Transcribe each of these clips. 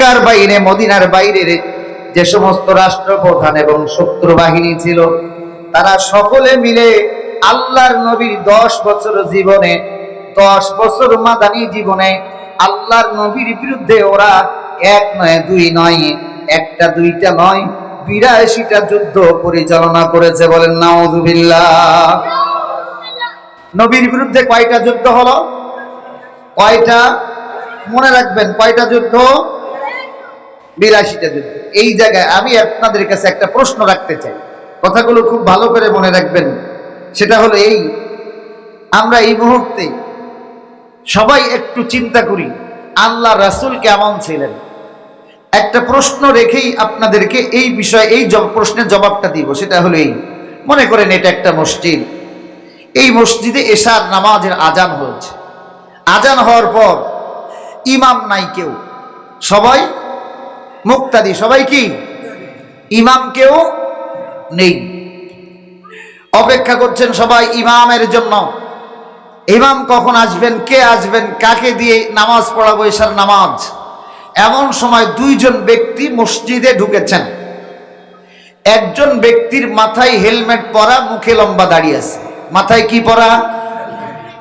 মক্কার বাইরে মদিনার বাইরের যে সমস্ত রাষ্ট্রপ্রধান এবং শত্রু বাহিনী ছিল, তারা সকলে মিলে আল্লাহর নবীর 10 বছর জীবনে, 10 বছর মাদানী জীবনে আল্লাহর নবীর বিরুদ্ধে ওরা এক নয়, দুই নয়, একটা দুইটা নয়, 82টা যুদ্ধ পরিচালনা করেছে। বলেন নাউযুবিল্লাহ। নবীর বিরুদ্ধে কয়টা যুদ্ধ হলো? কয়টা? মনে রাখবেন, কয়টা যুদ্ধ? 82টা যুদ্ধ। এই জায়গায় আমি আপনাদের কাছে একটা প্রশ্ন রাখতে চাই, কথাগুলো খুব ভালো করে মনে রাখবেন। সেটা হলো এই, আমরা এই মুহূর্তে সবাই একটু চিন্তা করি আল্লাহ রাসূল কেমন ছিলেন। একটা প্রশ্ন রেখেই আপনাদেরকে এই বিষয়ে এই প্রশ্নের জবাবটা দিব। সেটা হলো এই, মনে করেন এটা একটা মসজিদ, এই মসজিদে এশার নামাজের আজান হয়েছে। আজান হওয়ার পর ইমাম নাই কেউ, সবাই মুক্তাদি, সবাই কি? ইমাম কেউ নেই, অপেক্ষা করছেন সবাই ইমামের জন্য। ইমাম কখন আসবেন, কে আসবেন, কাকে দিয়ে নামাজ পড়াবো এশার নামাজ। এমন সময় দুইজন ব্যক্তি মসজিদে ঢুকেছেন। একজন ব্যক্তির মাথায় হেলমেট পরা, মুখে লম্বা দাড়ি আছে। মাথায় কি পরা?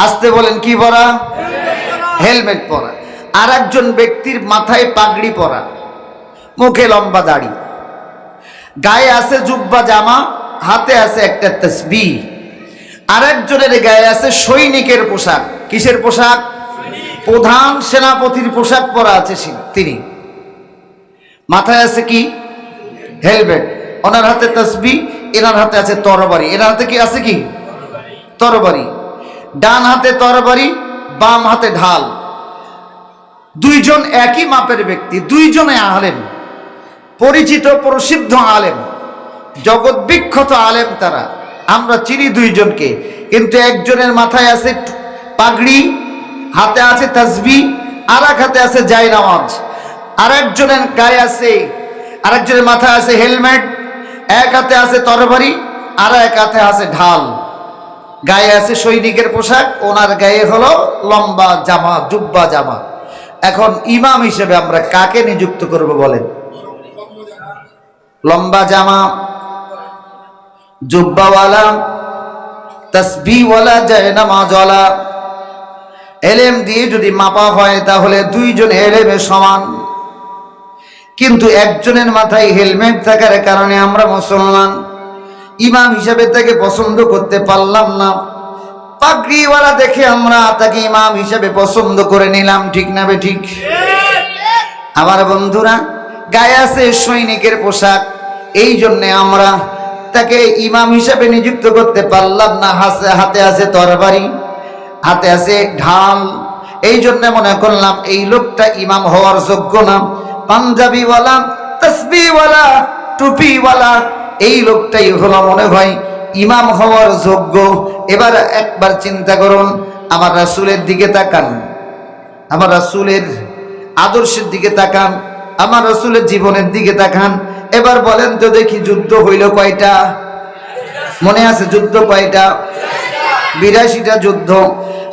আসতে বলেন, কি পরা? হেলমেট পরা। আর একজন ব্যক্তির মাথায় পাগড়ি পরা, মুখে লম্বা দাড়ি, গায়ে আছে জুব্বা জামা, হাতে আছে একটা তাসবিহ। আর একজনের গায়ে আছে সৈনিকের পোশাক। কিসের পোশাক? প্রধান সেনাপতির পোশাক পরা আছে তিনি। মাথায় আছে কি? হেলমেট। ওনার হাতে তাসবিহ, এনার হাতে আছে তরবারি। এনার হাতে কি আছে? কি? তরবারি। ডান হাতে তরবারি, বাম হাতে ঢাল। দুইজন একই মাপের ব্যক্তি, দুইজনে আলেম, পরিচিত প্রসিদ্ধ আলেম, জগৎ বিখ্যাত আলেম তারা। আমরা চিনি দুইজনকে, কিন্তু একজনের মাথায় আছে পাগড়ি, হাতে আছে তাসবিহ, আর এক হাতে আছে জায়নামাজ। আর একজনের গায়ে আছে, আর একজনের মাথায় আছে হেলমেট, এক হাতে আছে তরবারি, আর এক হাতে আছে ঢাল, গায়ে আছে সৈনিকের পোশাক, ওনার গায়ে হলো লম্বা জামা, জুব্বা জামা। এখন ইমাম হিসেবে আমরা কাকে নিযুক্ত করব বলেন? লম্বা জামা, জুব্বাওয়ালা, তাসবিহওয়ালা, জায়নামাজওয়ালা। এলেম দিয়ে যদি মাপা হয় তাহলে দুইজন এলেমে সমান, কিন্তু একজনের মাথায় হেলমেট থাকার কারণে আমরা মুসলমান ইমাম হিসেবে তাকে পছন্দ করতে পারলাম না। পাগড়িওয়ালা দেখে আমরা তাকে ইমাম হিসেবে পছন্দ করে নিলাম, ঠিক না বে ঠিক? আমার বন্ধুরা, গায়ে আছে সৈনিকের পোশাক, এই জন্যে আমরা তাকে ইমাম হিসেবে নিযুক্ত করতে পারলাম না। হাতে আছে তরবারি, হাতে আছে ঢাল, এই জন্য মনে করলাম এই লোকটা ইমাম হওয়ার যোগ্য না। পাঞ্জাবিওয়ালা, তাসবিহওয়ালা, টুপিওয়ালা, এই লোকটাই হলো মনে হয় ইমাম হওয়ার যোগ্য। এবার একবার চিন্তা করুন, আমার রাসূলের দিকে তাকান, আমার রাসূলের আদর্শের দিকে তাকান, আমার রাসূলের জীবনের দিকে তাকান। এবার বলেন তো দেখি, যুদ্ধ হইল কয়টা? মনে আছে যুদ্ধ কয়টা? 82টা যুদ্ধ।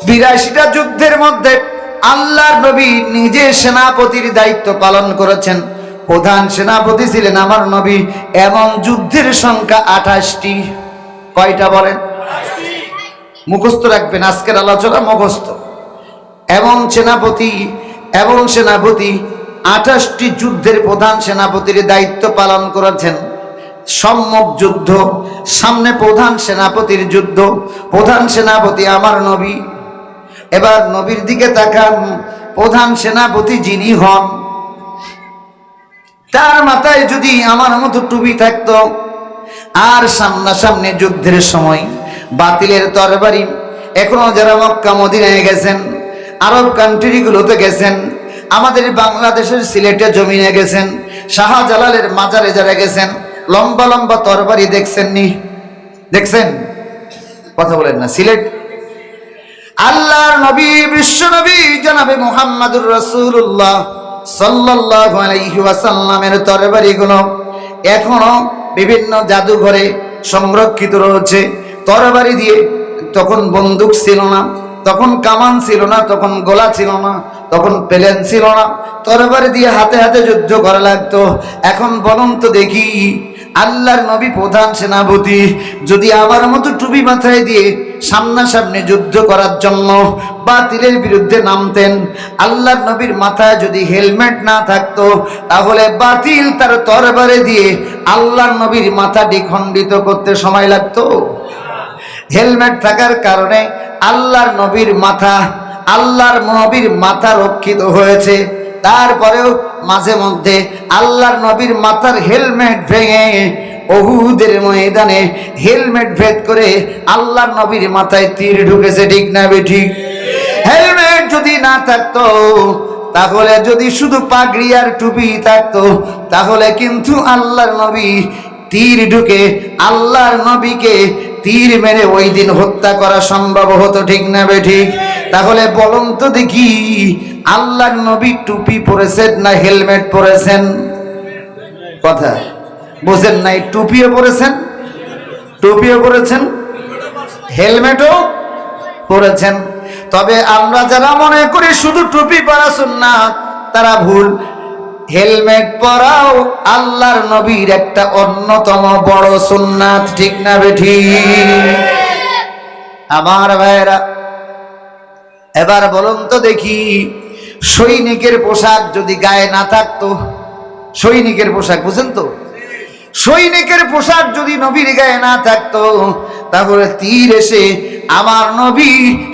82টা যুদ্ধের মধ্যে আল্লাহর নবী নিজে সেনাপতির দায়িত্ব পালন করেছেন। প্রধান সেনাপতি ছিলেন আমার নবী। এমন যুদ্ধের সংখ্যা 28টি। কয়টা বলেন? মুখস্থ রাখবেন, আজকের আলোচনা মুখস্থ। এমন সেনাপতি 28টি যুদ্ধের প্রধান সেনাপতির দায়িত্ব পালন করেছেন। সম্মুখ যুদ্ধ, সামনে প্রধান সেনাপতির যুদ্ধ, প্রধান সেনাপতি আমার নবী। এবার নবীর দিকে তাকান, প্রধান সেনাপতি যিনি হন, তার মাথায় যদি আমার মতো টুপি থাকতো, আর সামনাসামনি যুদ্ধের সময় বাতিলের তরবারি। এখনো যারা মক্কা মদিনায় গেছেন, আরব কান্ট্রিগুলোতে গেছেন, আমাদের বাংলাদেশের সিলেটে জমিনে গেছেন, শাহজালালের মাজারে যারা গেছেন, লম্বা লম্বা তরবারি দেখছেন নি? দেখছেন? কথা বলেন না। সিলেট আল্লাহর নবী, বিশ্ব নবী জনাবে মুহাম্মদুর রাসূলুল্লাহ সাল্লাল্লাহু আলাইহি ওয়াসাল্লামের তরবারিগুলো এখনো বিভিন্ন জাদুঘরে সংরক্ষিত রয়েছে। তরবারি দিয়ে, তখন বন্দুক ছিল না, তখন কামান ছিল না, তখন গোলা ছিল না, তখন প্লেন ছিল না, তরবারি দিয়ে হাতে হাতে যুদ্ধ করা লাগতো। এখন বলুন তো দেখি, আল্লাহর নবী প্রধান সেনাপতি যদি আমার মতো টুপি মাথায় দিয়ে সামনাসামনি যুদ্ধ করার জন্য বাতিলের বিরুদ্ধে নামতেন, আল্লাহর নবীর মাথায় যদি হেলমেট না থাকতো, তাহলে বাতিল তার তরবারি দিয়ে আল্লাহর নবীর মাথাটি খণ্ডিত করতে সময় লাগতো? হেলমেট থাকার কারণে আল্লাহর নবীর মাথা রক্ষিত হয়েছে। তারপরেও মাঝে মধ্যে আল্লাহর নবীর মাথার হেলমেট ভেঙে উহুদের ময়দানে হেলমেট ভেদ করে আল্লাহর নবীর মাথায় তীর ঢুকেছে, ঠিক না বেঠিক? হেলমেট যদি না থাকতো, তাহলে যদি শুধু পাগড়ি আর টুপি থাকতো, তাহলে কিন্তু আল্লাহর নবী তীর ঢুকে আল্লাহর নবীকে তীর মেরে ওই দিন হত্যা করা সম্ভব হতো, ঠিক না বেঠিক? তাহলে বলুন তো দেখি, আল্লাহর নবী টুপি পরেছেন না হেলমেট পরেছেন? কথা বুঝেন নাই? টুপিও পরেছেন, হেলমেটও পরেছেন। তবে আমরা যারা মনে করি শুধু টুপি পরা সুন্নাত, তারা ভুল। হেলমেট পরাও আল্লাহর নবীর একটা অন্যতম বড় সুন্নাত, ঠিক না বেঠিক? আমার ভাইরা, এবার বলুন তো দেখি, সৈনিকের পোশাক যদি গায়ে না থাকতো, সৈনিকের পোশাক বুঝেন তো, সৈনিকের পোশাক যদি নবীর গায়ে না থাকতো, তাহলে তীর এসে আমার নবী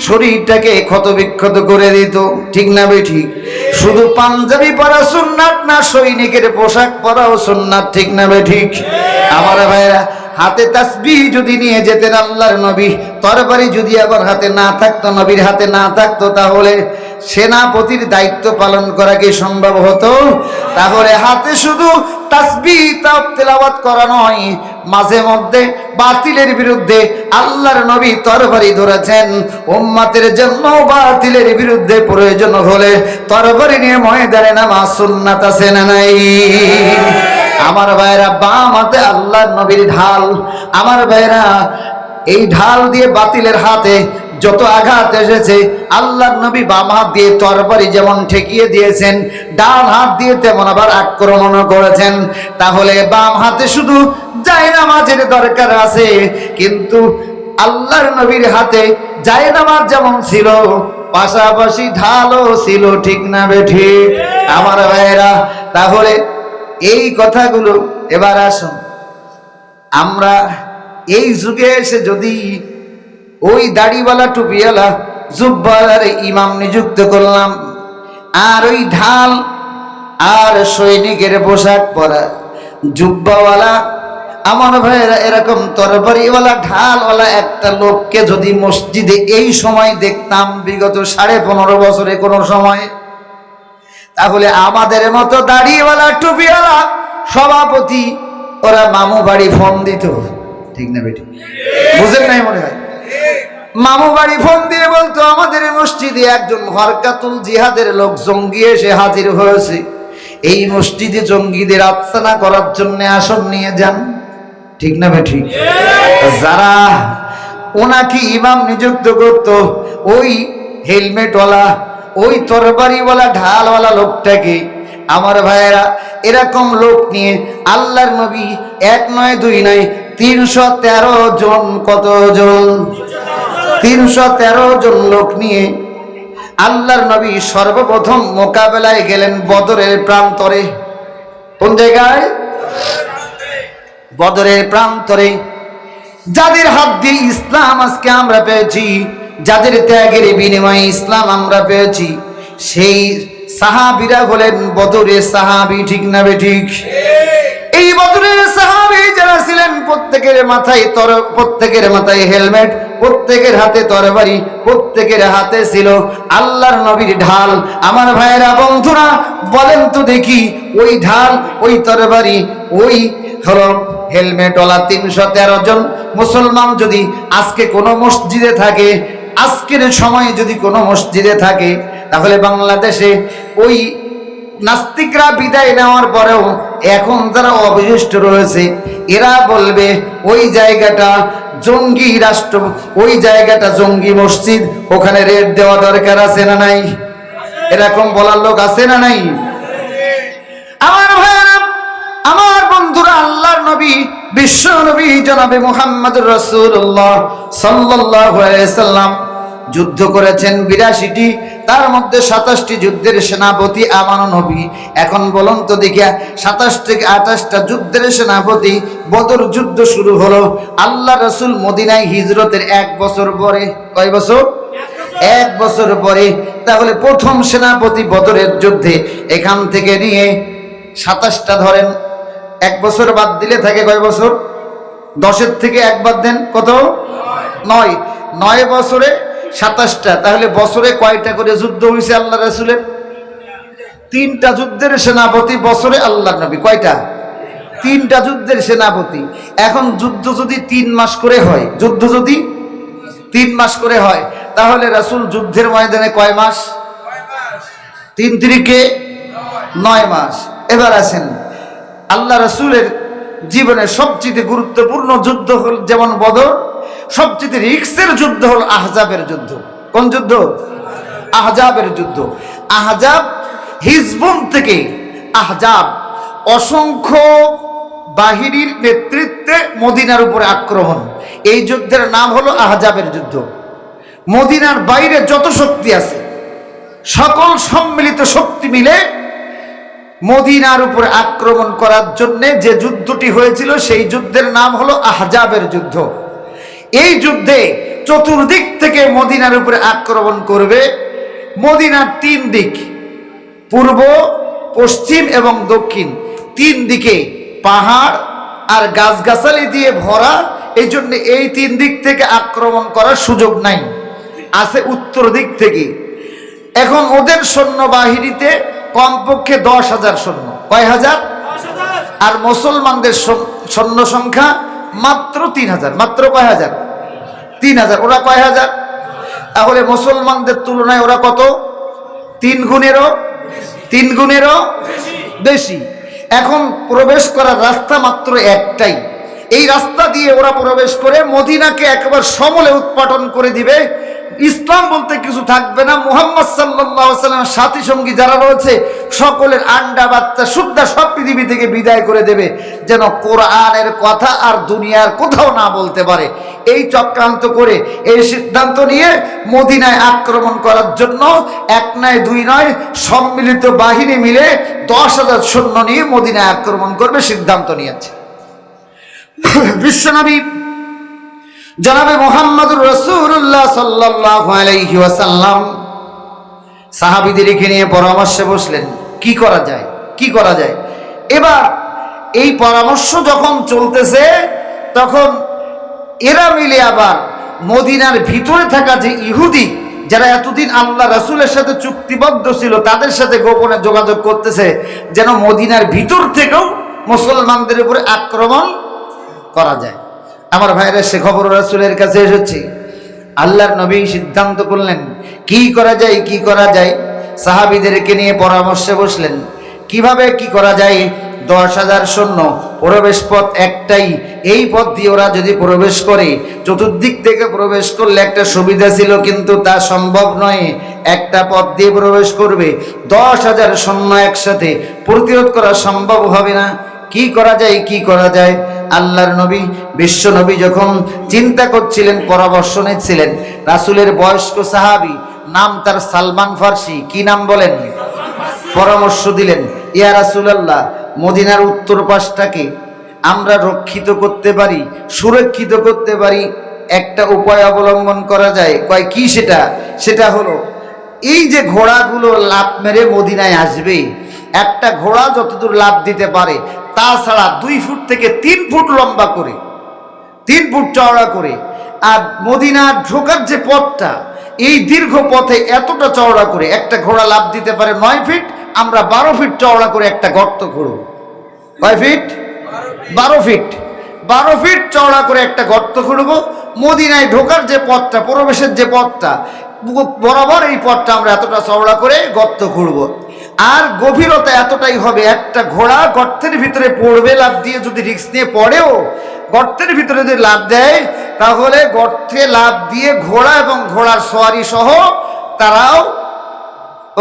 শরীরটাকে ক্ষতবিক্ষত করে দিত, ঠিক না বেঠিক? শুধু পাঞ্জাবি পরা সুন্নাত না, সৈনিকের পোশাক পরাও সুন্নাত, ঠিক না বেঠিক? আমার ভাইরা, হাতে তাসবিহ যদি নিয়ে যেতেন আল্লাহর নবী, তরবারি যদি আবার হাতে না থাকতো, নবীর হাতে না থাকতো, তাহলে সেনাপতির দায়িত্ব পালন করা কি সম্ভব হতো? তাহলে হাতে শুধু তাসবিহ তেলাওয়াত করা নয়, মাঝে মধ্যে বাতিলের বিরুদ্ধে আল্লাহর নবী তরবারি ধরেছেন। উম্মতের জন্য বাতিলের বিরুদ্ধে প্রয়োজন হলে তরবারি নিয়ে ময়দানে নামা সুন্নাত আছে না নাই? আমার ভাইরা, বাম হাতে আল্লাহর নবীর ঢাল। আমার ভাইরা, এই ঢাল দিয়ে বাতিলের হাতে যত আঘাত এসেছে, আল্লাহর নবী বাম হাত দিয়ে তরবারি যেমন ঠেকিয়ে দিয়েছেন, ডান হাত দিয়ে তেমন আবার আক্রমণ করেছেন। তাহলে বাম হাতে শুধু জায়নামাজের দরকার আছে, কিন্তু আল্লাহর নবীর হাতে জায়নামাজ যেমন ছিল, পাশাপাশি ঢালও ছিল, ঠিক না বেঠিক? আমার ভাইরা, তাহলে এই কথাগুলো, এবার আসুন, আমরা এই যুগে এসে যদি ওই দাড়িওয়ালা টুপিওয়ালা জুব্বার ইমাম নিযুক্ত করলাম, আর ওই ঢাল আর সৈনিকের পোশাক পরা জুব্বাওয়ালা, আমার ভাইয়েরা, এরকম তরবারিওয়ালা ঢালওয়ালা একটা লোককে যদি মসজিদে এই সময় দেখতাম বিগত 15.5 বছরে কোনো সময়, তাহলে আমাদের মতো দাড়িওয়ালা টুপিওয়ালা সভাপতি ওরা মামু বাড়ি ফোন দিত, ঠিক না বেটি? বুঝেন নাই মনে হয়? মামু বাড়ি ফোন দিয়ে বলতো, আমাদের মসজিদে একজন হরকাতুল জিহাদের লোক জঙ্গি এসে হাজির হয়েছে, এই মসজিদে জঙ্গিদের আস্তানা করার জন্য আসন নিয়ে যান, ঠিক না বেটি? যারা ওনাকে ইমাম নিযুক্ত করত, ওই হেলমেটওয়ালা, ওই তরবারিওয়ালা ঢালওয়ালা লোকটাকে, আমার ভাইয়েরা, এরকম লোক নিয়ে আল্লাহর নবী 1 নয় 2 নয় 313 জন, কতজন? 313 জন লোক নিয়ে আল্লাহর নবী সর্বপ্রথম মোকাবেলায় গেলেন বদরের প্রান্তরে। কোন জায়গায়? বদরের প্রান্তরে। যাদের হাত দিয়ে ইসলাম আজকে আমরা পেয়েছি, যাদের ত্যাগের বিনিময়ে ইসলাম আমরা পেয়েছি, সেই সাহাবীরা হলেন বদরের সাহাবী, ঠিক না বেঠিক? এই বদরের সাহাবী যারা ছিলেন, প্রত্যেকের মাথায় হেলমেট, প্রত্যেকের হাতে তরবারি, প্রত্যেকের হাতে ছিল আল্লাহর নবীর ঢাল। আমার ভাইয়েরা, বন্ধুরা, বলেন তো দেখি, ওই ঢাল, ওই তরবারি, ওই হলো হেলমেটওয়ালা 313 জন মুসলমান যদি আজকে কোনো মসজিদে থাকে, আজকের সময়ে যদি কোনো মসজিদে থাকে, তাহলে বাংলাদেশে ওই নাস্তিকরা বিদায় নেওয়ার পরেও এখন যারা অবশিষ্ট রয়েছে, এরা বলবে ওই জায়গাটা জঙ্গি রাষ্ট্র, ওই জায়গাটা জঙ্গি মসজিদ, ওখানে রেড দেওয়া দরকার আছে না নাই? এরকম বলার লোক আছে না নাই? আমার ভাইরা, আমার বন্ধুরা, আল্লাহর নবী, বিশ্ব নবী জনাবে মুহাম্মদুর রাসূলুল্লাহ সাল্লাল্লাহু আলাইহি সাল্লাম যুদ্ধ করেছেন ৮২টি, তার মধ্যে ২৭টি যুদ্ধের সেনাপতি আমার নবী। এখন বলুন তো দেখিয়া, ২৭ থেকে ২৮টা যুদ্ধের সেনাপতি। বদর যুদ্ধ শুরু হলো আল্লাহ রাসূল মদিনায় হিজরতের ১ বছর পরে। কয় বছর? 1 বছর পরে। তাহলে প্রথম সেনাপতি বদরের যুদ্ধে, এখান থেকে নিয়ে ২৭টা ধরেন, 1 বছর বাদ দিলে থাকে কয় বছর? 10-এর থেকে 1 বাদ দেন, কত? 9। 9 বছরে ২৭টা। তাহলে বছরে কয়টা করে যুদ্ধ হয়েছে আল্লাহ রাসূলের? 3টা যুদ্ধের সেনাপতি বছরে আল্লাহ নবী। কয়টা? 3টা যুদ্ধের সেনাপতি। এখন যুদ্ধ যদি 3 মাস করে হয়, যুদ্ধ যদি 3 মাস করে হয়, তাহলে রাসূল যুদ্ধের ময়দানে কয় মাস? 3 তিরিকে 9 মাস। এবার আসেন, আল্লাহ রাসূলের জীবনের সবচেয়ে গুরুত্বপূর্ণ যুদ্ধ হল যেমন বদর, সবচেয়ে রিস্কের যুদ্ধ হল আহজাবের যুদ্ধ। কোন যুদ্ধ? আহজাবের যুদ্ধ। আহজাব হিজবুন থেকে, আহজাব অসংখ্য বাহিনীর নেতৃত্বে মদিনার উপরে আক্রমণ। এই যুদ্ধের নাম হলো আহজাবের যুদ্ধ। মদিনার বাইরে যত শক্তি আছে, সকল সম্মিলিত শক্তি মিলে মদিনার উপরে আক্রমণ করার জন্য যে যুদ্ধটি হয়েছিল, সেই যুদ্ধের নাম হলো আহজাবের যুদ্ধ। এই যুদ্ধে চতুর্দিক থেকে মদিনার উপরে আক্রমণ করবে। মদিনার 3 দিক, পূর্ব, পশ্চিম এবং দক্ষিণ, 3 দিকে পাহাড় আর গাছগাছালি দিয়ে ভরা। এই জন্য এই 3 দিক থেকে আক্রমণ করার সুযোগ নাই, আছে উত্তর দিক থেকে। এখন ওদের সৈন্যবাহিনীতে কমপক্ষে 10,000 সৈন্য। কয় হাজার? আর মুসলমানদের সৈন্য সংখ্যা মাত্র 3,000। মাত্র কয় হাজার? 3,000। ওরা কয় হাজার? তাহলে মুসলমানদের তুলনায় ওরা কত? 3 গুণেরও বেশি। এখন প্রবেশ করার রাস্তা মাত্র একটাই। এই রাস্তা দিয়ে ওরা প্রবেশ করে মদিনাকে একবার সমূলে উৎপাটন করে দিবে। ইসলাম বলতে কিছু থাকবে না। মুহাম্মদ সাল্লাল্লাহু আলাইহি ওয়াসাল্লামের সাথী সঙ্গী যারা রয়েছে, সকলের আন্ডা বাচ্চা সুদ্ধা সব পৃথিবী থেকে বিদায় করে দেবে, যেন কোরআনের কথা আর দুনিয়ার কোথাও না বলতে পারে। এই চক্রান্ত করে, এই সিদ্ধান্ত নিয়ে মদিনায় আক্রমণ করার জন্য 1 নয় 2 নয়, সম্মিলিত বাহিনী মিলে 10,000 সৈন্য নিয়ে মদিনায় আক্রমণ করবে সিদ্ধান্ত নিয়েছে। বিশ্বনবী জনাবে মুহাম্মদুর রাসূলুল্লাহ সাল্লাল্লাহু আলাইহি ওয়াসাল্লাম সাহাবীদেরকে নিয়ে পরামর্শে বসলেন, কি করা যায়, কি করা যায়। এবার এই পরামর্শ যখন চলতেছে, তখন এরা মিলে আবার মদিনার ভিতরে থাকা যে ইহুদি, যারা এতদিন আল্লাহ রাসূলের সাথে চুক্তিবদ্ধ ছিল, তাদের সাথে গোপনে যোগাযোগ করতেছে, যেন মদিনার ভিতর থেকেও মুসলমানদের উপরে আক্রমণ করা যায়। আমার ভাইরা, সে খবর রাসূলের কাছে এসেছে। আল্লাহর নবী সিদ্ধান্ত করলেন কি করা যায়, কি করা যায়। সাহাবীদেরকে নিয়ে পরামর্শে বসলেন, কিভাবে কি করা যায়। 10,000 সৈন্য, প্রবেশ পথ একটাই। এই পথ দিয়ে ওরা যদি প্রবেশ করে, চতুর্দিক থেকে প্রবেশ করলে একটা সুবিধা ছিল, কিন্তু তা সম্ভব নয়। একটা পথ দিয়ে প্রবেশ করবে, 10,000 সৈন্য একসাথে প্রতিরোধ করা সম্ভব হবে না। কি করা যায়, কি করা যায়। আল্লাহর নবী, বিশ্ব নবী যখন চিন্তা করছিলেন, পরামর্শ নিচ্ছিলেন, রাসূলের বয়স্ক সাহাবী, নাম তার সালমান ফার্সি। কি নাম বলেন? পরামর্শ দিলেন, ইয়া রাসূলুল্লাহ, মদিনার উত্তর পাশটাকে আমরা রক্ষিত করতে পারি, সুরক্ষিত করতে পারি, একটা উপায় অবলম্বন করা যায়। কয় কি সেটা? সেটা হলো, এই যে ঘোড়াগুলো লাফ মেরে মদিনায় আসবে, একটা ঘোড়া যতদূর লাফ দিতে পারে, তাছাড়া 2 ফুট থেকে 3 ফুট লম্বা করে, 3 ফুট চওড়া করে, আর মদিনার ঢোকার যে পথটা, এই দীর্ঘ পথে এতটা চওড়া করে একটা ঘোড়া লাফ দিতে পারে 9 ফিট, আমরা 12 ফিট চওড়া করে একটা গর্ত করব। কয় ফিট? 12 ফিট। 12 ফিট চওড়া করে একটা গর্ত করব। মদিনায় ঢোকার যে পথটা, প্রবেশের যে পথটা, বরাবর এই পথটা আমরা এতটা চওড়া করে গর্ত করব। আর গভীরতা এতটাই হবে, একটা ঘোড়া গর্তের ভিতরে পড়বে লাফ দিয়ে, যদি রিস্ক নিয়ে পড়েও গর্তের ভিতরে যদি লাফ দেয়, তাহলে গর্তে লাফ দিয়ে ঘোড়া এবং ঘোড়ার সওয়ারি সহ তারাও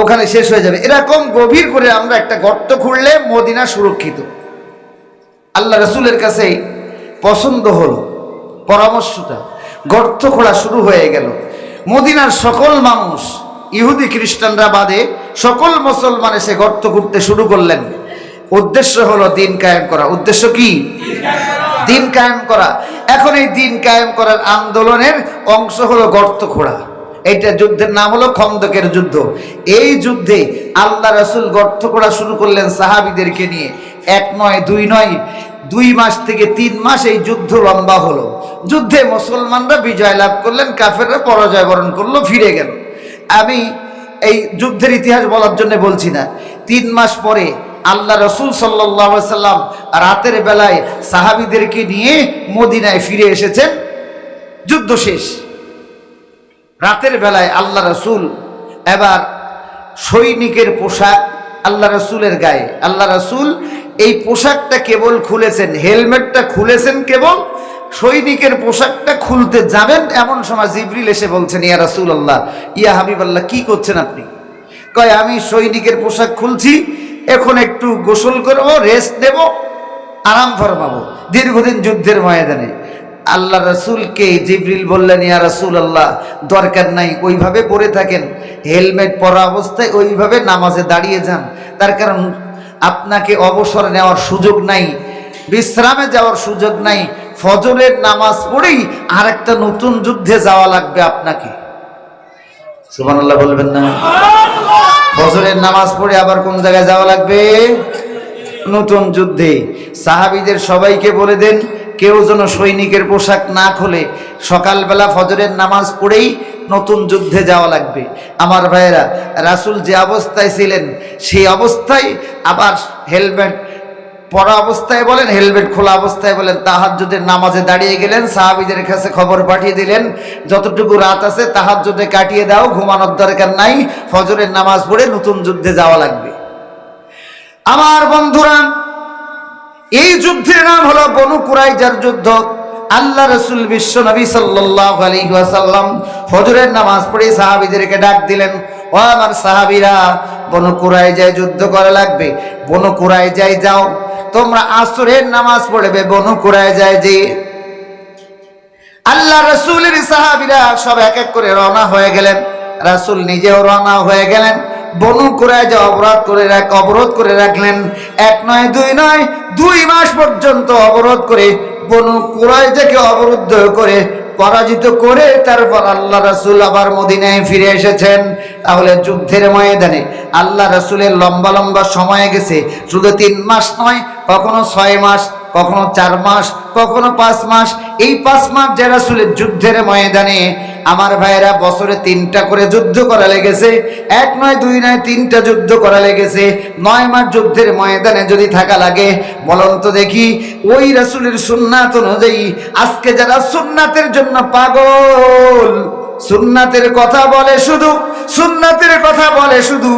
ওখানে শেষ হয়ে যাবে। এরকম গভীর করে আমরা একটা গর্ত খুঁড়লে মদিনা সুরক্ষিত। আল্লাহ রসুলের কাছে পছন্দ হলো পরামর্শটা, গর্ত খোঁড়া শুরু হয়ে গেল। মদিনার সকল মানুষ, ইহুদি খ্রিস্টানরা বাদে সকল মুসলমান এসে গর্ত খুঁড়তে শুরু করলেন। উদ্দেশ্য হলো দিন কায়েম করা। উদ্দেশ্য কি? দিন কায়েম করা। এখন এই দিন কায়েম করার আন্দোলনের অংশ হলো গর্ত খোঁড়া। এইটা যুদ্ধের নাম হলো খন্দকের যুদ্ধ। এই যুদ্ধে আল্লাহ রাসূল গর্ত খোঁড়া শুরু করলেন সাহাবীদেরকে নিয়ে। 1 নয় 2 নয়, 2 মাস থেকে 3 মাস এই যুদ্ধ লম্বা হলো। যুদ্ধে মুসলমানরা বিজয় লাভ করলেন, কাফেররা পরাজয় বরণ করলো, ফিরে গেল। আমি এই যুদ্ধের ইতিহাস বলার জন্য বলছি না। 3 মাস পরে আল্লাহ রসুল সাল্লাল্লাহু আলাইহি ওয়াসাল্লাম রাতের বেলায় সাহাবীদেরকে নিয়ে মদিনায় ফিরে এসেছেন। যুদ্ধ শেষ। রাতের বেলায় আল্লাহ রসুল এবার সৈনিকের পোশাক আল্লাহ রসুলের গায়ে, আল্লাহ রসুল এই পোশাকটা কেবল খুলেছেন, হেলমেটটা খুলেছেন কেবল, সৈনিকের পোশাকটা খুলতে যাবেন এমন সময় জিবরিল এসে বলছেন, ইয়া রাসূলুল্লাহ, ইয়া হাবিবাল্লাহ, কি করছেন আপনি? কয়, আমি সৈনিকের পোশাক খুলছি, এখন একটু গোসল করব, রেস্ট নেব, আরাম ফরমাবো দীর্ঘদিন যুদ্ধের ময়দানে। আল্লাহ রসুলকে জিবরিল বললেন, ইয়া রাসূলুল্লাহ, দরকার নাই, ওইভাবে পরে থাকেন, হেলমেট পরা অবস্থায় ওইভাবে নামাজে দাঁড়িয়ে যান। তার কারণ আপনাকে অবসর নেওয়ার সুযোগ নাই, বিশ্রামে যাওয়ার সুযোগ নাই, ফজরের নামাজ পড়েই আর একটা নতুন যুদ্ধে যাওয়া লাগবে আপনাকে। সুবহানাল্লাহ বলবেন না? ফজরের নামাজ পড়ে আবার কোন জায়গায় যাওয়া লাগবে? নতুন যুদ্ধে। সাহাবীদের সবাইকে বলে দেন, কেউ যেন সৈনিকের পোশাক না খোলে, সকালবেলা ফজরের নামাজ পড়েই নতুন যুদ্ধে যাওয়া লাগবে। আমার ভাইয়েরা, রাসূল যে অবস্থায় ছিলেন সেই অবস্থায় আবার হেলমেট পরা অবস্থায় বলেন, হেলমেট খোলা অবস্থায় বলেন, তাহাজ্জুদের নামাজে দাঁড়িয়ে গেলেন। সাহাবীদের কাছে খবর পাঠিয়ে দিলেন, যতটুকু রাত আছে তাহাজ্জুদে কাটিয়ে দাও, ঘুমানোর দরকার নাই, ফজরের নামাজ পড়ে নতুন যুদ্ধে যাওয়া লাগবে। আমার বন্ধুরা, এই যুদ্ধের নাম হলো বনু কুরাইজার যুদ্ধ। আল্লাহ রাসূল বিশ্ব নবী সাল্লাল্লাহু আলাইহি ওয়াসাল্লাম ফজরের নামাজ পড়ে সাহাবীদেরকে ডাক দিলেন, ও আমার সাহাবীরা, বনু কুরাইজায় যুদ্ধ করা লাগবে, বনু কুরাইজায় যাও, তোমরা আসরের নামাজ পড়বে বনু কুরাইজায় যে। আল্লাহ রাসূলের সাহাবীরা সব এক এক করে রওনা হয়ে গেলেন। রাসূল নিজেও রওনা হয়ে গেলেন। বনু কুরাইজা অবরোধ করে রাখলেন। 1 নয় 2 নয়, 2 মাস পর্যন্ত অবরোধ করে বনু কুরাইজাকে অবরুদ্ধ করে পরাজিত করে তারপর আল্লাহ রাসূল আবার মদিনায় ফিরে এসেছেন। তাহলে যুদ্ধের ময়দানে আল্লাহ রাসূলের লম্বা লম্বা সময় গেছে। শুধু 3 মাস নয়, কখনো 6 মাস, কখনো 4 মাস, কখনো 5 মাস। এই 5 মাস যে রাসূলের যুদ্ধের ময়দানে, আমার ভাইয়েরা, বছরে 3টা করে যুদ্ধ করা লেগেছে। 1 নয় 2 নয়, 3টা যুদ্ধ করা লেগেছে। 9 মাস যুদ্ধের ময়দানে যদি থাকা লাগে, বলুন তো দেখি, ওই রাসূলের সুন্নাত অনুযায়ী আজকে যারা সুন্নাতের জন্য পাগল, সুন্নাতের কথা বলে শুধু, সুন্নাতের কথা বলে শুধু,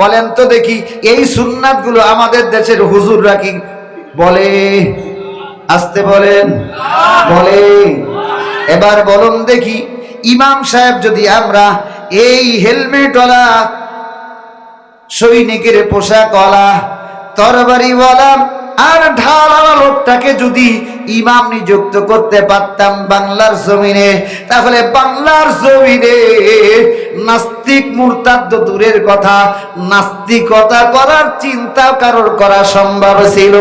বলেন তো দেখি এই সুন্নাতগুলো আমাদের দেশের হুজুররা কি বলে? আসতে বলেন, বলে? এবার বলুন দেখি, ইমাম সাহেব যদি আমরা এই হেলমেটওয়ালা, সৈনিকের পোশাকওয়ালা, তরবারিওয়ালা আর ঢালাওয়ালা লোকটাকে যদি ইমাম নিযুক্ত করতে পারতাম বাংলার জমিনে, তাহলে বাংলার জমিনে নাস্তিক মুরতাদ দূরের কথা, নাস্তিকতা করার চিন্তা কারোর করা সম্ভব ছিল?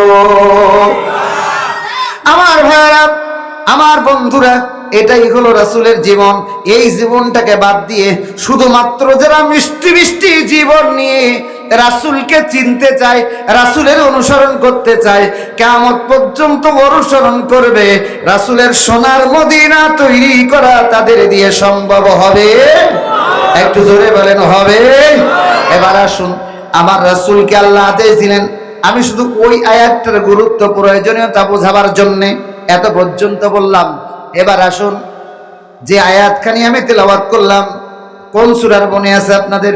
আমার ভাইরা, আমার বন্ধুরা, এটাই হলো রাসূলের জীবন। এই জীবনটাকে বাদ দিয়ে শুধুমাত্র যারা মিষ্টি মিষ্টি জীবন নিয়ে রাসূলকে চিনতে চায়, রাসূলের অনুসরণ করতে চায়, কিয়ামত পর্যন্ত অনুসরণ করবে, রাসূলের সোনার মদিনা তৈরি করা তাদের দিয়ে সম্ভব হবে? একটু জোরে বলেন, হবে? এবার আসুন, আমার রাসূলকে আল্লাহ আদেশ দিলেন। আমি শুধু ওই আয়াতটার গুরুত্ব, প্রয়োজনীয়তা বোঝাবার জন্যে এত পর্যন্ত বললাম। এবার আসুন, যে আয়াতখানি আমি তেলাওয়াত করলাম কোন সূরার মনে আছে আপনাদের?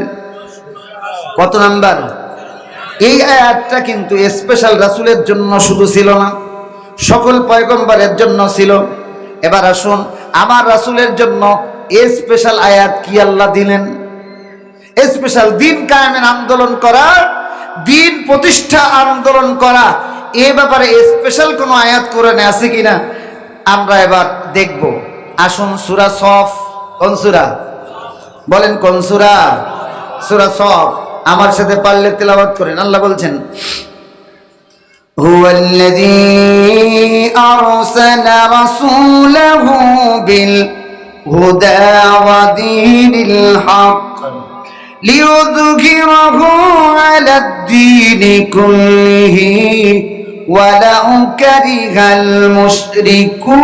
কত নাম্বার? এই আয়াতটা কিন্তু স্পেশাল রাসূলের জন্য শুধু ছিল না, সকল পয়গম্বরের জন্য ছিল। এবার আসুন, আমার রাসূলের জন্য এই স্পেশাল আয়াত কি আল্লাহ দিলেন? স্পেশাল দিন কায়েমের আন্দোলন করা, দিন প্রতিষ্ঠা আন্দোলন করা, এ ব্যাপারে স্পেশাল কোনো আয়াত কোরআনে আছে কিনা আমরা এবার দেখব। আসুন সূরা সফ, কোন সূরা বলেন, কোন সূরা? সূরা সফ। আমার সাথে পারলে তেলাওয়াত করেন। আল্লাহ বলছেন, হুয়াল্লাযী আরসালা রাসূলাহু বিল হুদা ওয়া দীনিল হক লিইয়ুযহিরাহু আলাদ-দীনি কুল্লিহি ওয়ালাউ কারিহাল মুশরিকুন।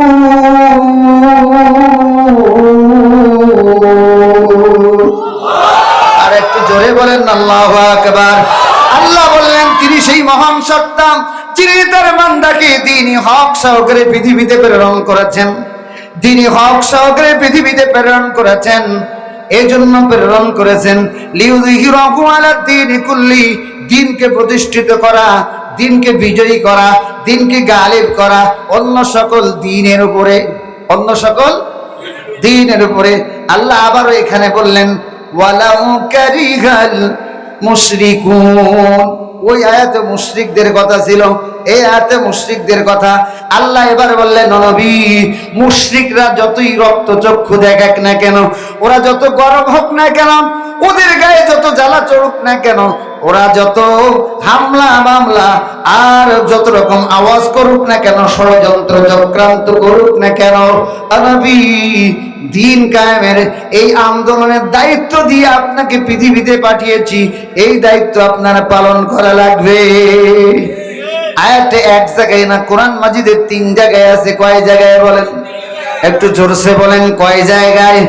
আর একটু জোরে বলেন আল্লাহু আকবার। আল্লাহ বললেন তিনি সেই মহান সত্তা যিনি তার বান্দাকে দ্বীনি হক সহকারে পৃথিবীতে প্রেরণ করেছেন। দ্বীনি হক সহকারে পৃথিবীতে প্রেরণ করেছেন, এই জন্য প্রেরণ করেছেন লিইয়ুযহিরাহু আলাদ-দীনি কুল্লি, দ্বীনকে প্রতিষ্ঠিত করা, দ্বীনকে বিজয়ী করা, দ্বীনকে গালিব করা অন্য সকল দ্বীনের উপরে, অন্য সকল দ্বীনের উপরে। আল্লাহ আবারও এখানে বললেন ওয়ালাউ কারিহাল মুশরিকুন। ওই আয়াতে মুশরিকদের কথা ছিল, এই আয়াতে মুশরিকদের কথা। আল্লাহ এবার বললেন নবী, মুশরিকরা যতই রক্তচক্ষু দেখাক না কেন, ওরা যত গরম হোক না কেন, ওদের গায়ে যত জ্বালা চড়ুক না কেন, ওরা যত হামলা মামলা আর যত রকম আওয়াজ করুক না কেন, ষড়যন্ত্র চক্রান্ত করুক না কেন, নবী দ্বীন কায়েমের এই আন্দোলনের দায়িত্ব দিয়ে আপনাকে পৃথিবীতে পাঠিয়েছি, এই দায়িত্ব আপনার পালন করা লাগবে। আয়াতে এক জায়গায় না, কোরআন মাজিদের 3 জায়গায় আছে। কয় জায়গায় বলেন? একটু জোরসে বলেন, কয় জায়গায়?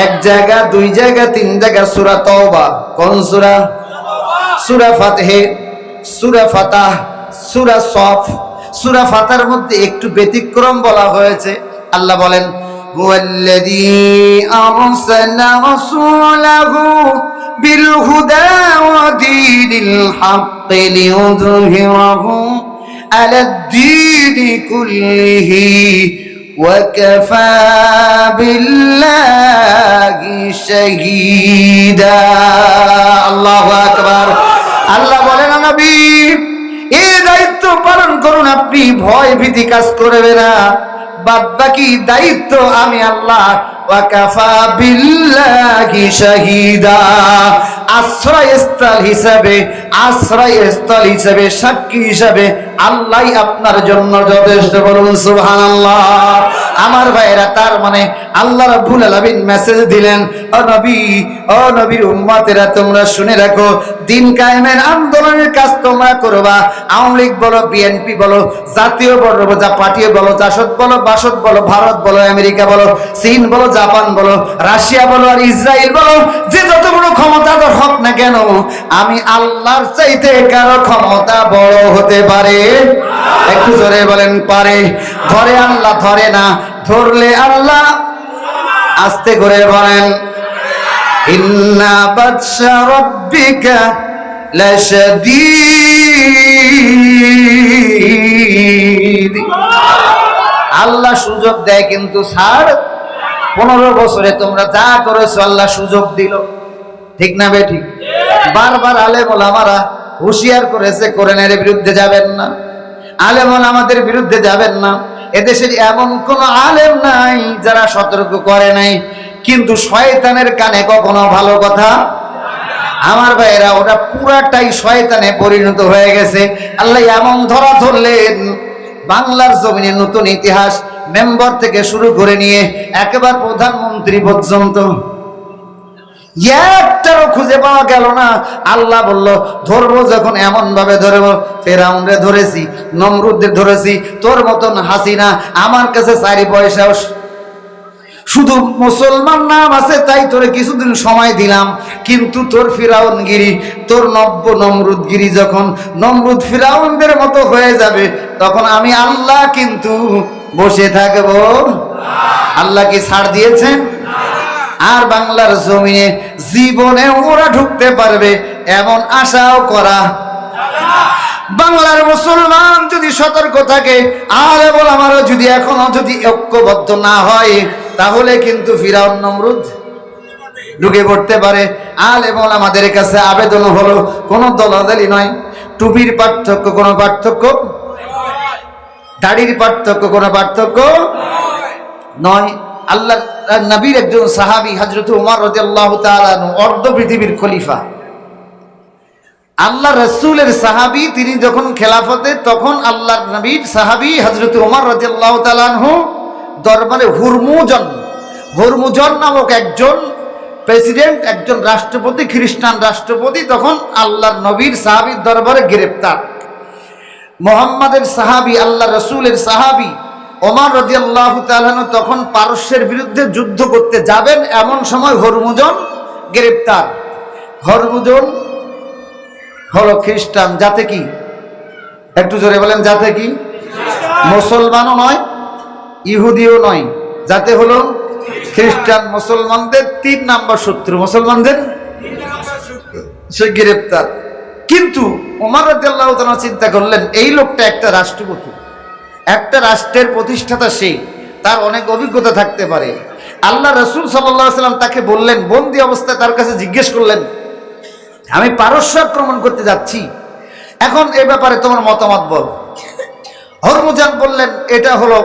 1 জায়গা, 2 জায়গা, 3 জায়গা। সূরা তাওবা, কোন সূরা? সূরা ফাতহে, সূরা ফাতাহ, সূরা সফ। সূরা ফাতার মধ্যে একটু ব্যতিক্রম বলা হয়েছে। আল্লাহ বলেন হুয়াল্লাযী আরসালা রাসূলাহু বিল হুদা ওয়া দীনিল হক লিইয়ুযহিরাহু আলাদ-দীনি কুল্লিহি ওয়া কাফা বিল্লাহি শাহীদা। আল্লাহু আকবার। আল্লাহ বলেন নবী, এই দায়িত্ব পালন করুন, আপনি ভয় ভীতি কাজ করবে না, বাদ বাকি দায়িত্ব আমি আল্লাহ। ওয়া কাফা বিল্লাহি শাহীদা, আশ্রয়স্থল হিসাবে, আশ্রয়স্থল হিসাবে, সাক্ষী হিসাবে আল্লাহই আপনার জন্য যথেষ্ট। বলুন সুবহানাল্লাহ। আমার ভাইরা, তার মানে আল্লাহ রাব্বুল আলামিন মেসেজ দিলেন, ও নবী, ও নবীর উম্মতেরা, তোমরা শুনে রাখো, দ্বীন কায়েমের আন্দোলনের কাজ তোমরা করবা। আওয়ামী লীগ বলো, বিএনপি বলো, জাতীয় বড় পার্টিও বলো, জাসদ বলো, বাসদ বলো, ভারত বলো, আমেরিকা বলো, চীন বলো, জাপান বলো, রাশিয়া বলো, আর ইসরায়েল বলো, যে যত বড় ক্ষমতাধর হোক না কেন, আমি আল্লাহর চাইতে কারো ক্ষমতা বড় হতে পারে? একটু জোরে বলেন, পারে? ধরে আল্লাহ, ধরে না। ধরলে আল্লাহ। আস্তে করে বলেন, ইন্না বাতশা রাব্বিকা লাশাদীদ। আল্লাহ সুযোগ দেয় কিন্তু ছাড়। 15 বছরে তোমরা যা করেছো আল্লাহ সুযোগ দিল, ঠিক না বে ঠিক? বারবার আলেম ওলামারা হুঁশিয়ার করেছে, কোরআনের বিরুদ্ধে যাবেন না, আলেম ওলামাদের বিরুদ্ধে যাবেন না। এদেশের এমন কোন আলেম নাই যারা সতর্ক করে নাই, কিন্তু শয়তানের কানে কখনো ভালো কথা। আমার ভাইয়েরা, ওটা পুরাটাই শয়তানে পরিণত হয়ে গেছে। আল্লাহ এমন ধরা ধরলেন, বাংলার জমিনে নতুন ইতিহাস, মেম্বার থেকে শুরু করে নিয়ে একেবারে প্রধানমন্ত্রী পর্যন্ত একটারও খুঁজে পাওয়া গেল না। আল্লাহ বলল, ধরবো যখন এমন ভাবে ধরবো, ফেরাউনরে ধরেছি, নমরুদদের ধরেছি, তোর মতন হাসিনা আমার কাছে 4 পয়সাও শুধু মুসলমান নাম আছে তাই তোরে কিছুদিন সময় দিলাম, কিন্তু তোর ফিরাউনগিরি, তোর নব্য নমরুদগিরি যখন নমরুদ ফিরাউনদের মতো হয়ে যাবে, তখন আমি আল্লাহ কিন্তু বসে থাকবো। আল্লাহ কি ছাড় দিয়েছেন? আর বাংলার জমিনে জীবনে ওরা ঢুকতে পারবে এমন আশাও করা। বাংলার মুসলমান যদি সতর্ক থাকে, আর আমারও যদি এখনো যদি ঐক্যবদ্ধ না হয়, তাহলে কিন্তু ফিরাউন নমরুদ ঢুকে পড়তে পারে। আলেম ওলামাদের কাছে আবেদন হলো, কোনো দলাদলি নয়, টুপির পার্থক্য কোনো পার্থক্য, দাড়ির পার্থক্য কোনো পার্থক্য নয়। আল্লাহ নবীর একজন সাহাবী হযরত ওমর রাদিয়াল্লাহু তাআলা আনহু, অর্ধ পৃথিবীর খলিফা, আল্লাহ রাসূলের সাহাবী, তিনি যখন খেলাফতে, তখন আল্লাহর নবীর সাহাবী হযরত ওমর রাদিয়াল্লাহু তাআলা আনহু দরবারে হুরমুজন নামক একজন প্রেসিডেন্ট, একজন রাষ্ট্রপতি, খ্রিস্টান রাষ্ট্রপতি, তখন আল্লাহর নবীর সাহাবীর দরবারে গ্রেফতার। মুহাম্মাদের সাহাবী, আল্লাহ রাসূলের সাহাবী ওমর রাদিয়াল্লাহু তাআলা আনহু তখন পারস্যের বিরুদ্ধে যুদ্ধ করতে যাবেন, এমন সময় হরমুজন গ্রেফতার। হরমুজন হলো খ্রিস্টান, যাতে কি, একটু জোরে বলেন, যাতে কি, মুসলমানও নয়, ইহুদিও নয়, যাতে হলো খ্রিস্টান। মুসলমানদের 3 নম্বর শত্রু, মুসলমানদের সে গ্রেফতার। কিন্তু ওমর রাদিয়াল্লাহু তাআলা চিন্তা করলেন, এই লোকটা একটা রাষ্ট্রপতি, একটা রাষ্ট্রের প্রতিষ্ঠাতা, সে, তার অনেক অভিজ্ঞতা থাকতে পারে। আল্লাহ রাসূল সাল্লাল্লাহু আলাইহি ওয়াসাল্লাম তাকে বললেন, বন্দী অবস্থায় তার কাছে জিজ্ঞেস করলেন, আমি পারস্য আক্রমণ করতে যাচ্ছি, এখন এ ব্যাপারে তোমার মতামত বল। হরমুজান বললেন, এটা হলো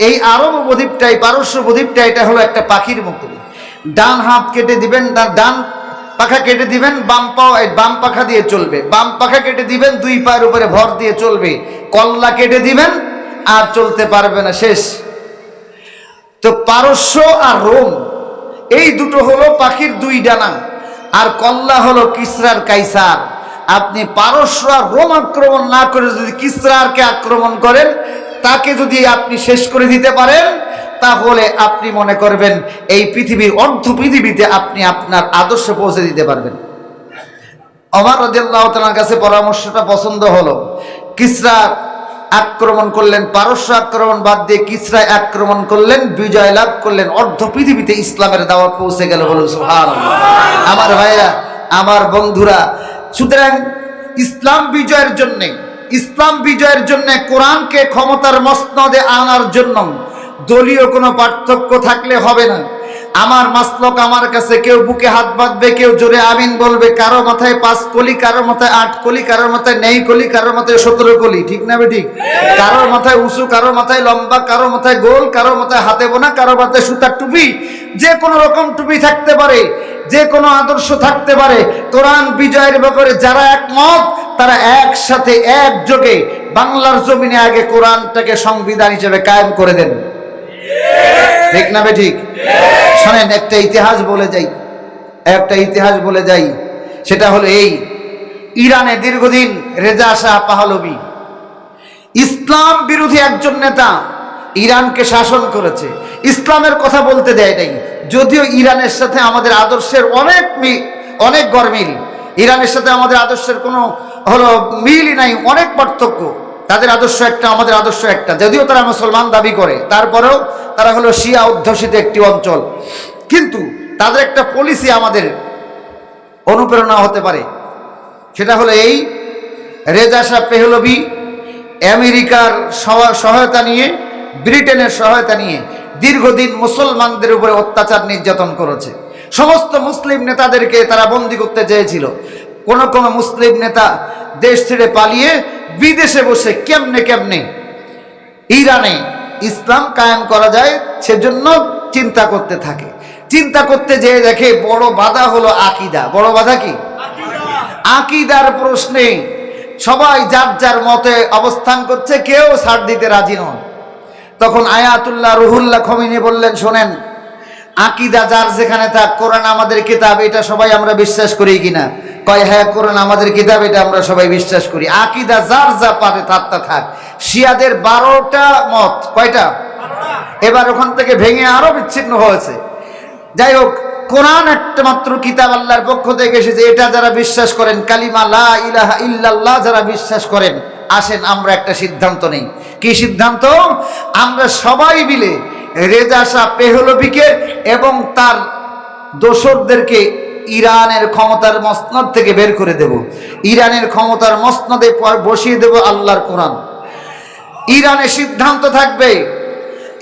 এই আরব উপদ্বীপটাই, পারস্য উপদ্বীপটা, এটা হলো একটা পাখির মতো। ডান হাত কেটে দিবেন, ডান পাখা কেটে দিবেন, বাম পাখা দিয়ে চলবে, বাম পাখা কেটে দিবেন, 2 পায়ের উপরে ভর দিয়ে চলবে, কল্লা কেটে দিবেন আর চলতে পারবে না, শেষ। তো পারস্য আর রোম, এই দুটো হলো পাখির 2 ডানা, আর কল্লা হলো কিসরার কাইসার। আপনি পারস্য আর রোম আক্রমণ না করে যদি কিসরারকে আক্রমণ করেন, তাকে যদি আপনি শেষ করে দিতে পারেন, তাহলে আপনি মনে করবেন এই পৃথিবীর অর্ধ পৃথিবীতে আপনি আপনার আদর্শ পৌঁছে দিতে পারবেন। ওমর রাদিয়াল্লাহু তাআলার কাছে পরামর্শটা পছন্দ হলো। কিসরা আক্রমণ করলেন, পারস্য আক্রমণ বাদ দিয়ে কিসরায় আক্রমণ করলেন, বিজয় লাভ করলেন, অর্ধ পৃথিবীতে ইসলামের দাওয়াত পৌঁছে গেল। বলুন সুবহানাল্লাহ। আমার ভাইরা, আমার বন্ধুরা, সুতরাং ইসলাম বিজয়ের জন্য কোরআনকে ক্ষমতার মসনদে আনার জন্য দলীয় কোনো পার্থক্য থাকলে হবে না। আমার মাসলক আমার কাছে, কেউ বুকে হাত বাঁধবে, কেউ জোরে আমিন বলবে, কারো মাথায় 5 কলি, কারো মাথায় 8 কলি, কারোর মাথায় নেই কলি, কারোর মাথায় 17 কলি, ঠিক না ঠিক? কারোর মাথায় উঁচু, কারোর মাথায় লম্বা, কারোর মাথায় গোল, কারোর মাথায় হাতে বোনা, কারোর মাথায় সুতার টুপি, যে কোনো রকম টুপি থাকতে পারে, যে কোনো আদর্শ থাকতে পারে। কোরআন বিজয়ের ব্যাপারে যারা একমত, তারা একসাথে একযোগে বাংলার জমিনে আগে কোরআনটাকে সংবিধান হিসেবে কায়েম করে দেন, ঠিক না ঠিক? শোনেন, একটা ইতিহাস বলে যাই, সেটা হলো এই, ইরানে দীর্ঘদিন রেজা শাহ পাহলভি, ইসলাম বিরোধী একজন নেতা, ইরানকে শাসন করেছে, ইসলামের কথা বলতে দেয় নাই। যদিও ইরানের সাথে আমাদের আদর্শের অনেক গরমিল, ইরানের সাথে আমাদের আদর্শের কোনো হলো মিলই নাই, অনেক পার্থক্য। তাদের আদর্শ একটা, আমাদের আদর্শ একটা, যদিও তারা মুসলমান দাবি করে, তারপরেও তারা হলো শিয়া অধ্যুষিত একটি অঞ্চল। কিন্তু তাদের একটা পলিসি আমাদের অনুপ্রেরণা হতে পারে, সেটা হলো এই, রেজা শাহ পেহলভি আমেরিকার সহায়তা নিয়ে, ব্রিটেনের সহায়তা নিয়ে দীর্ঘদিন মুসলমানদের উপরে অত্যাচার নির্যাতন করেছে। সমস্ত মুসলিম নেতাদেরকে তারা বন্দী করতে চেয়েছিল। কোন মুসলিম নেতা দেশ ছেড়ে পালিয়ে বিদেশে বসে কেমনে ইরানে ইসলাম কায়েম করা যায় সেজন্য চিন্তা করতে থাকে। চিন্তা করতে যেয়ে দেখে বড় বাধা হলো আকীদা। বড় বাধা কি? আকীদার প্রশ্নে সবাই যার যার মতে অবস্থান করছে, কেউ ছাড় দিতে রাজি নন। তখন আয়াতুল্লাহ রুহুল্লাহ খমিনি বললেন, শোনেন, আকীদা যার যেখানে থাক, কোরআন আমাদের কিতাব, এটা সবাই আমরা বিশ্বাস করি কিনা? কয় হ্যাঁ, কোরআন আমাদের কিতাব, এটা আমরা সবাই বিশ্বাস করি। আকীদা যার যা পারে তার তা থাক। শিয়াদের 12টা মত, কয়টা? এবার ওখান থেকে ভেঙে আরো বিচ্ছিন্ন হয়েছে। যাই হোক, কোরআন একটা মাত্র কিতাব, আল্লাহর পক্ষ থেকে এসেছে, এটা যারা বিশ্বাস করেন, কালিমা লা ইলাহা ইল্লাল্লাহ যারা বিশ্বাস করেন, আসেন আমরা একটা সিদ্ধান্ত নেই। কি সিদ্ধান্ত? আমরা সবাই মিলে রেজা শাহ পেহলভিকে এবং তার দোসরদেরকে ইরানের ক্ষমতার মসনদ থেকে বের করে দেব। ইরানের ক্ষমতার মসনদে বসিয়ে দেব আল্লাহর কোরআন। ইরানে সিদ্ধান্ত থাকবে,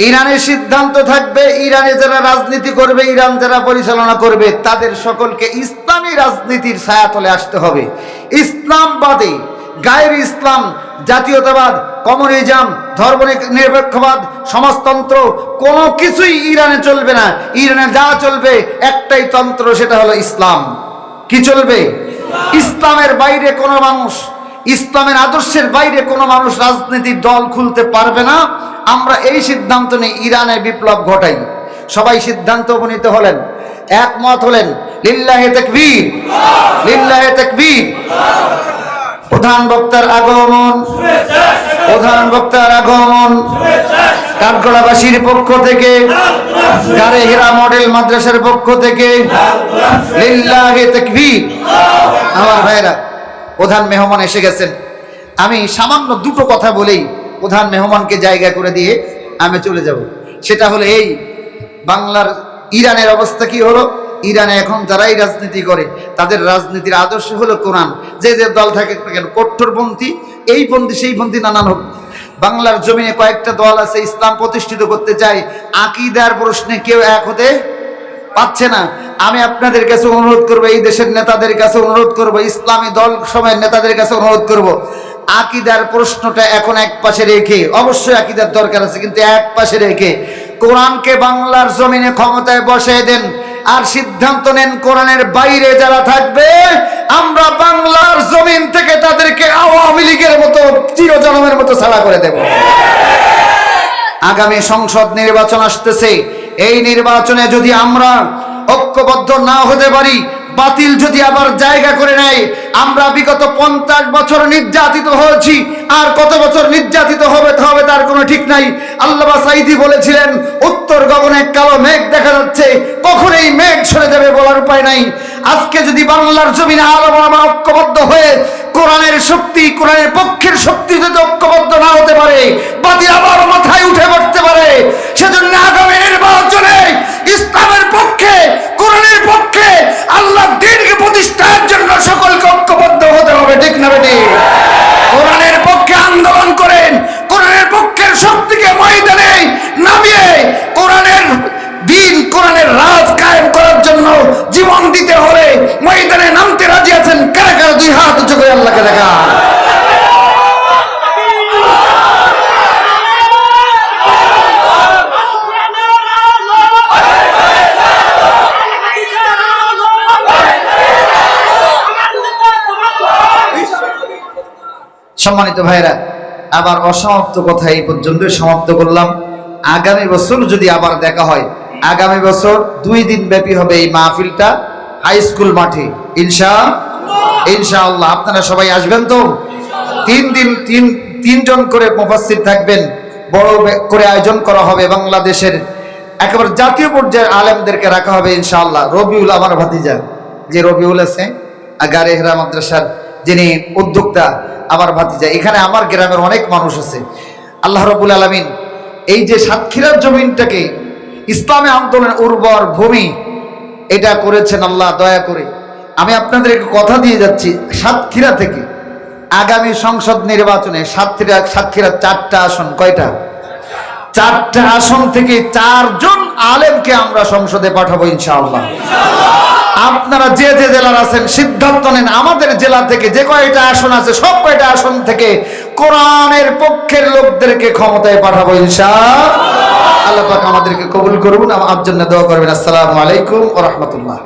ইরানের সিদ্ধান্ত থাকবে, ইরানে যারা রাজনীতি করবে, ইরান যারা পরিচালনা করবে, তাদের সকলকে ইসলামী রাজনীতির ছায়াতলে আসতে হবে। ইসলামবাদী, গায়ের ইসলাম, জাতীয়তাবাদ, কমিউনিজম, ধর্মনিরপেক্ষবাদ, সমাজতন্ত্র কোনো কিছুই ইরানে চলবে না। ইরানে যা চলবে একটাই তন্ত্র, সেটা হলো ইসলাম। কি চলবে? ইসলামের বাইরে কোনো মানুষ, ইসলামের আদর্শের বাইরে কোনো মানুষ রাজনীতির দল খুলতে পারবে না। আমরা এই সিদ্ধান্ত নিয়ে ইরানে বিপ্লব ঘটাই। সবাই সিদ্ধান্ত উপনীত হলেন, একমত হলেন। লিল্লাহে তাকবীর, লিল্লাহে তাকবীর। প্রধান বক্তার আগমন, প্রধান বক্তার আগমন কাঠগড়াবাসীর পক্ষ থেকে, গাড়েহেরা মডেল মাদ্রাসার পক্ষ থেকে লিল্লাহে তাকবীর। আমার ভাইরা, প্রধান মেহমান এসে গেছেন। আমি সামান্য দুটো কথা বলেই প্রধান মেহমানকে জায়গা করে দিয়ে আমি চলে যাব। সেটা হলো এই, বাংলার ইরানের অবস্থা কি হলো? ইরানে এখন যারাই রাজনীতি করে তাদের রাজনীতির আদর্শ হলো কোরআন। যে যে দল থাকে কেন, কট্টরপন্থী, এই পন্থী সেই পন্থী, নানান হোক। বাংলার জমিনে কয়েকটা দল আছে ইসলাম প্রতিষ্ঠিত করতে চায়, আকীদার প্রশ্নে কেউ এক হতে পাচ্ছে না। আমি আপনাদের কাছে অনুরোধ করবো, এই দেশের নেতাদের কাছে অনুরোধ করবো, ইসলামী দল সময়ের নেতাদের কাছে অনুরোধ করব, আকীদার প্রশ্নটা এখন এক পাশে রেখে, অবশ্যই আকীদার দরকার আছে, কিন্তু এক পাশে রেখে কোরআনকে বাংলার জমিনে ক্ষমতায় বসায় দেন। আর সিদ্ধান্ত নেন, কোরআনের বাইরে যারা থাকবে আমরা বাংলার জমিন থেকে তাদেরকে আওয়ামী লীগের মতো চিরজনমের মতো ছাড়া করে দেব। আগামী সংসদ নির্বাচন আসতেছে, এই নির্বাচনে যদি আমরা ঐক্যবদ্ধ না হতে পারি, বাতিল যদি আবার জায়গা করে নেয়, আমরা বিগত 50 বছর নির্যাতিত হয়েছি, আর কত বছর নির্যাতিত হবে তার কোনো ঠিক নাই। আল্লামা সাঈদী বলেছিলেন, উত্তর গগনে কালো মেঘ দেখা যাচ্ছে, কখন এই মেঘ সরে যাবে বলার উপায় নাই। আজকে যদি বাংলার জমিনে আলেমা ঐক্যবদ্ধ হয়ে কোরআনের শক্তি, কোরআনের পক্ষের শক্তি যদি ঐক্যবদ্ধ না হতে পারে, বাতিল আবার মাথায় উঠে পড়তে পারে। সেজন্য আগামী নির্বাচনে ইসলামের পক্ষে, কোরআনের পক্ষে, আল্লাহর দ্বীনকে প্রতিষ্ঠার জন্য সকলকে ঐক্যবদ্ধ হতে হবে। ঠিক না বেটি? কোরআনের পক্ষে আন্দোলন করেন, কোরআনের পক্ষের শক্তিকে ময়দানে নামিয়ে কোরআনের দ্বীন, কোরআনের রাজ কায়েম করার জন্য জীবন দিতে হলে ময়দানে নামতে রাজি আছেন? কারা কারা দুই হাত উঁচু করে আল্লাহকে দেখা। সম্মানিত ভাইরা, আবার অসমাপ্ত কথা এই পর্যন্ত সমাপ্ত করলাম। আগামী বছর যদি আবার দেখা হয়, আগামী বছর 2 দিন ব্যাপী হবে এই মাহফিলটা হাই স্কুল মাঠে, ইনশাআল্লাহ। আপনারা সবাই আসবেন তো? 3 দিন 3জন করে মুফাসসির থাকবেন, বড় করে আয়োজন করা হবে। বাংলাদেশের একেবারে জাতীয় পর্যায়ের আলেমদেরকে রাখা হবে ইনশাআল্লাহ। রবিউল, আমার ভাতিজা যে রবিউল আছে গাড়েহেরা মাদ্রাসার যিনি উদ্যোক্তা, আমার ভাতিজা, এখানে আমার গ্রামের অনেক মানুষ আছে। আল্লাহ রাব্বুল আলামিন এই যে সাতক্ষীরার জমিনটাকে ইসলামী আন্দোলনের উর্বর ভূমি এটা করেছেন আল্লাহ দয়া করে। আমি আপনাদেরকে কথা দিয়ে যাচ্ছি, সাতক্ষীরা থেকে আগামী সংসদ নির্বাচনে সাতক্ষীরা 4টা আসন, কয়টা? 4টা আসন থেকে 4 জন আলেমকে আমরা সংসদে পাঠাবো ইনশাআল্লাহ। আপনারা যে যে জেলার আছেন সিদ্ধান্ত নেন, আমাদের জেলা থেকে যে কয়টা আসন আছে সব কয়টা আসন থেকে কোরআনের পক্ষের লোকদেরকে ক্ষমতায় পাঠাবো ইনশাআল্লাহ। আল্লাহ পাক আমাদেরকে কবুল করুন, আমার জন্য দোয়া করবেন। আসসালামু আলাইকুম ওয়া রাহমাতুল্লাহ।